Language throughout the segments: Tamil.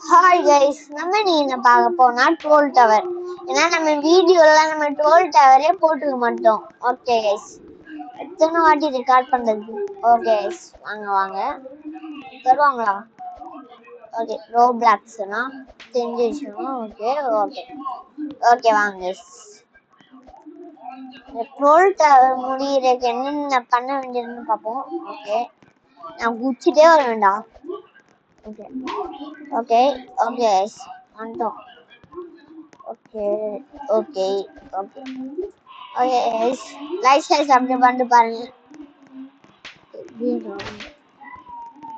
ஹாய் கைஸ், நம்ம நீ என்ன பார்க்க போனா ட்ரோல் டவர். ஏன்னா நம்ம வீடியோலாம் நம்ம ட்ரோல் டவரே போட்டுக்க மாட்டோம். ஓகே கைஸ், எத்தனை வாட்டி ரெக்கார்ட் பண்றது? ஓகே கைஸ், வாங்க வாங்க தருவாங்களா? ஓகே, ரோ பிளாக்ஸ்னா தெரிஞ்சு. ஓகே ஓகே ஓகே வாங்க கைஸ். ட்ரோல் டவர் முடியறதுக்கு என்னென்ன பண்ண வேண்டியதுன்னு பார்ப்போம். ஓகே, நான் குச்சிட்டே வர வேண்டாம். ஓகே ஓகே ஓகே guys, வந்துட்டோம். Okay okay okay okay guys, like share subscribe பண்ணிட்டு பாருங்க.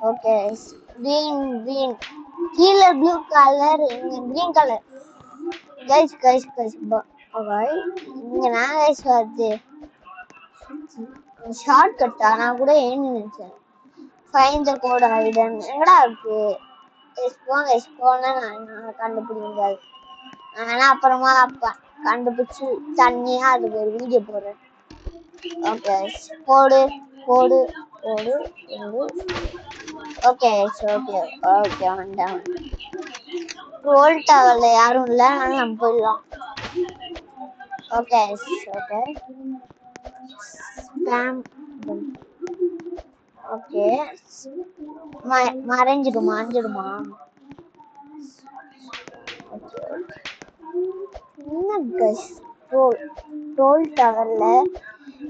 ஓகே guys, green கீழே ப்ளூ கலர், இங்க green கலர். guys ஓகே, இங்க நான் guys வருது ஷார்ட் கட். நான் கூட ஏன்னு நினைச்சேன். ஃபைண்ட் த கோட் ஹைடன் எங்கடா இருக்கு? போனா நான் கண்டுபிடிக்க முடியாது. ஆனா அப்புறமா கண்டுபிடிச்சு தனியா அதுக்கு ஒரு வீடியோ போடுறேன். ஓகே போடு போடு போடு போடு. ஓகே ஓகே ஓகே வந்தேன். ட்ரோல் டவர்ல யாரும் இல்லை, ஆனால் நம்ம போயிடலாம். Okay okay spam. ஓகே மறைஞ்சிடுமா? என்ன கைஸ், ட்ரோல் டவர்ல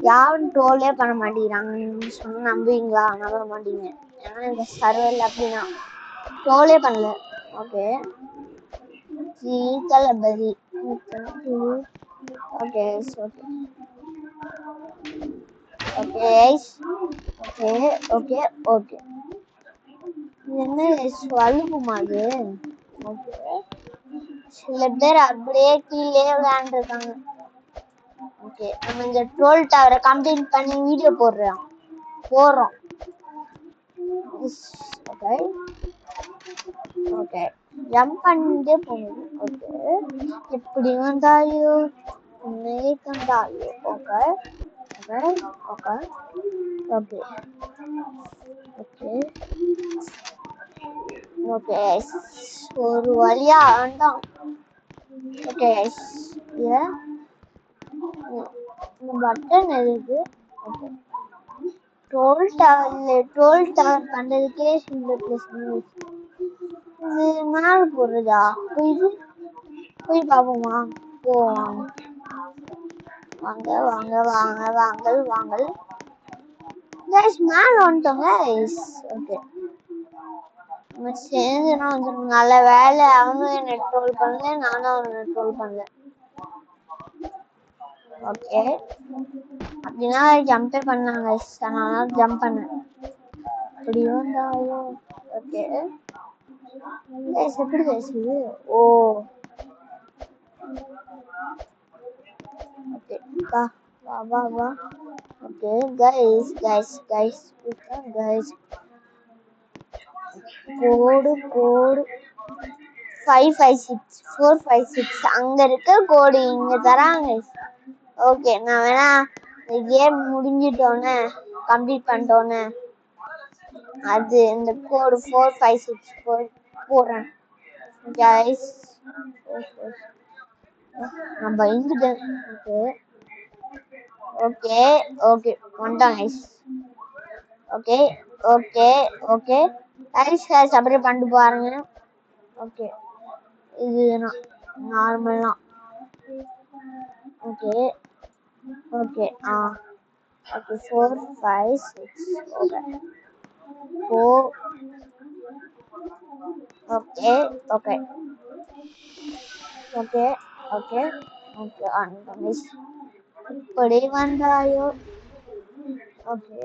யாரும் ட்ரோலே பண்ண மாட்டேங்கிறாங்கன்னு சொன்னா நம்புவீங்களா? நம்ப மாட்டீங்க. ஏன்னா இந்த சர்வர்ல அப்படின்னா ட்ரோலே பண்ணல. Okay Thalapathy. Okay okay okay okay okay okay என்ன வலுக்குமா அது? ஓகே, சில பேர் அப்படியே கீழே விளையாண்டுருக்காங்க. ஓகே, நம்ம இந்த ட்ரோல் டவரை கம்ப்ளீட் பண்ணி வீடியோ போடுறோம். ஓகே ஓகே ஜம்ப் பண்ணிட்டே போகுது. ஓகே, எப்படி வந்தாயோ உன்னை கண்டாயோ. Okay okay okay okay okay okay ஒரு வழியா வந்தோம். ஓகே பட்டன் இருக்கு. ட்ரோல் டவர் பண்றதுக்கே இது மேல போடுறதா? போய் பாப்போமா? போவாங்க வாங்க வாங்க வாங்க வாங்க வாங்க guys, மேல வந்துட்டோம் guys. ஓகே, நம்ம சேர்ந்துனா வந்துடும். நல்ல வேலை, அவனும் என்ன ட்ரோல் பண்ணல, நானும் அவனை ட்ரோல் பண்ணல. ஓகே, அப்படின்னா ஜம்ப் பண்ணாங்க. அதனால ஜம்ப் பண்ணேன். அப்படி வந்தாலும் ஓகே எப்படி பேசுது? ஓ ஓகே வா வா வா வா. ஓகே கைஸ் கோடு 556 456 அங்க இருக்க கோடு இங்க தராங்க. ஓகே, நான் வேணா கேம் முடிஞ்சிட்டோன்னு கம்ப்ளீட் பண்ணிட்டோன்னு அது இந்த கோடு 456 போடுறேன் கைஸ். நான் பயந்துட்டேன். ஓகே ஓகே வந்துட்டோம் guys. Okay okay okay guys subscribe பண்ணிட்டு பாருங்க. ஓகே, இது நார்மலா. Okay okay okay 4 5 6 okay okay okay okay okay okay miss இப்படி வந்தாயோ. ஓகே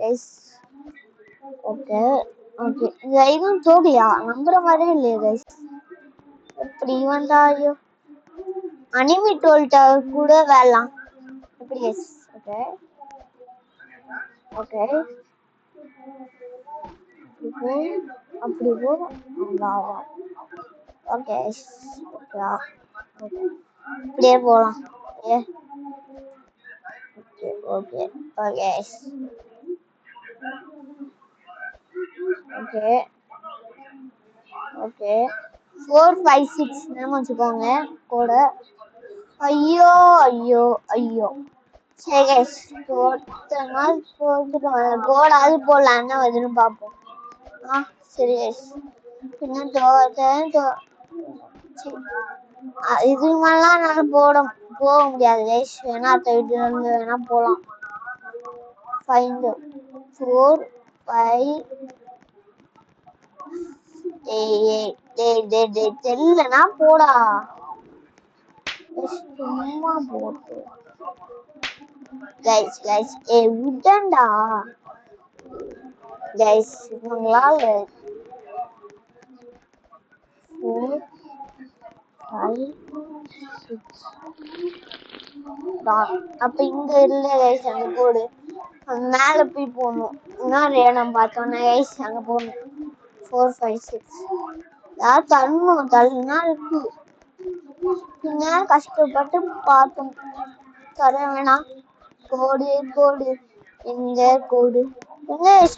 ஓகே ஓகே இந்த இதுவும் தோகலையா? நம்புற மாதிரியே இல்லையா கைஸ்? எப்படி வந்தாயோ அனிமி ட்ரோல் டவர் கூட வேலாம். எப்படி கைஸ்? ஓகே ஓகே அப்படி போ ஓகே ஓகே இப்படியே போலாம். Okay okay okay okay okay 4 5 6 நம்ம வச்சுக்கோங்க கோட. ஐயோ ஐயோ ஐயோ. சரி கைஸ் கோடாவது போடலான்னு வருதுன்னு பார்ப்போம். சரி கைஸ் பின்ன இது மாதிரிலாம் என்னால போக முடியாது கைஸ். வேணா வீட்டுல இருந்து வேணா போலாம். 5 4 5 தெரியலனா போடா சும்மா போட்டு கைஸ் விட்டண்டா கைஸ் உங்களால 4 5 6 அப்ப இங்க இல்ல கைஸ் அங்க போடு. மேல போய் போடணும். இன்னும் நம்ம பார்த்தோம்னா கைஸ் அங்க போடணும். 4 5 6 யார் தள்ளுனா இருக்கு. பின்ன கஷ்டப்பட்டு பார்த்தோம். தர வேணாம். கோடு எங்க கோடு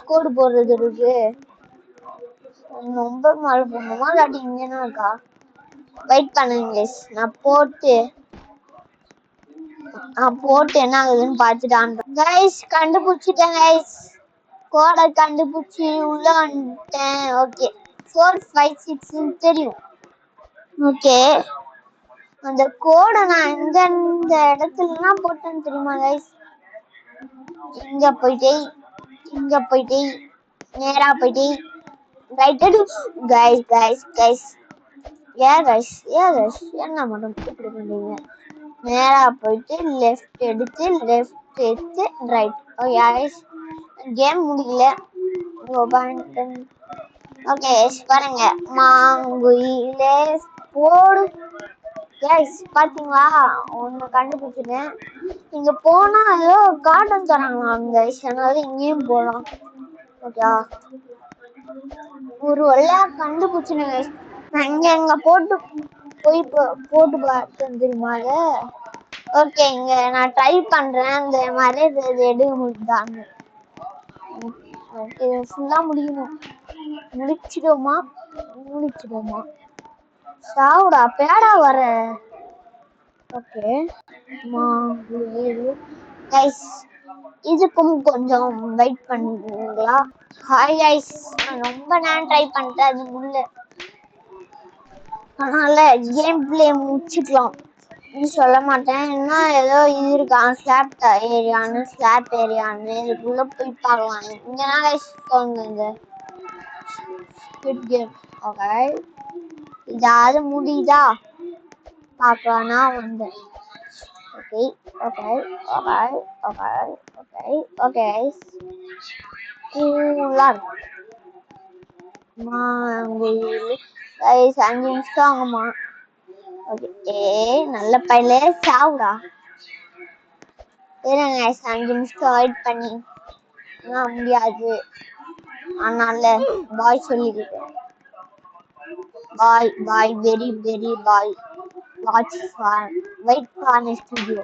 கோடு போடுறது இருக்கு. ரொம்ப மழை போடணுமா இல்லாட்டி இங்கன்னா இருக்கா? வெயிட் பண்ணுங்க நான் போட்டு என்ன ஆகுதுன்னு பார்த்துட்டான் கைஸ். கண்டுபிடிச்சிட்டேன் கைஸ். கோடை கண்டுபிடிச்சி உள்ள வந்துட்டேன். ஓகே 4 5 6 தெரியும். ஓகே அந்த கோடை நான் இந்த இடத்துலலாம் போட்டேன்னு தெரியுமா கைஸ்? இங்க போயிட்டே நேரா போயிட்டே ரைட் கைஸ் என்ன மட்டும் இப்படி பண்ணீங்க? நேரா போயிட்டு லெஃப்ட் எடுத்து ரைட். கேம் முடியல. ஓகே பாருங்க மாங்குயிலே போடு கைஸ். பாத்தீங்களா ஒண்ணு கண்டுபிடிச்சிட்டேன். இங்க போனா ஏதோ கார்டன் தராங்களா கைஸ். அதனால இங்கேயும் போலாம். ஓகே ஒரு வழியா கண்டுபிடிச்சிட்டேன் கைஸ். நான் இங்க போட்டு பார்த்தேன் தெரியுமா? ஓகே இங்க நான் ட்ரை பண்றேன். அந்த மாதிரி எடுக்க முடியுதான்னு. ஃபுல்லா முடிச்சிடுமா சாவுடா பேடா வர. ஓகே கைஸ் இதுக்கும் கொஞ்சம் வெயிட் பண்ணுங்களா? ஹாய் கைஸ் ரொம்ப நேரம் ட்ரை பண்ணிட்டேன். அது முடியல. அதனால கேம் பிளே முடிச்சுக்கலாம் சொல்ல மாட்டேன். இன்னும் ஏதோ இது இருக்கா ஸ்லாப் ஏரியான்னு இதுக்குள்ள போய் பார்க்கலாம். இங்கன்னா இந்த ஸ்குவிட் கேம். ஓகே இதாவது முடியுதா பார்க்கலாம்னா வந்தேன். ஓகே கூலா கைஸ் 5 நிமிஷம் ஆகுமா? ஓகே நல்ல பையலே சாவுடா. இருங்க 5 நிமிஷம் வெயிட் பண்ணி முடியாது. அதனால பாய் சொல்லிக்கிட்டேன். Bye very bye. Watch for wait for next video.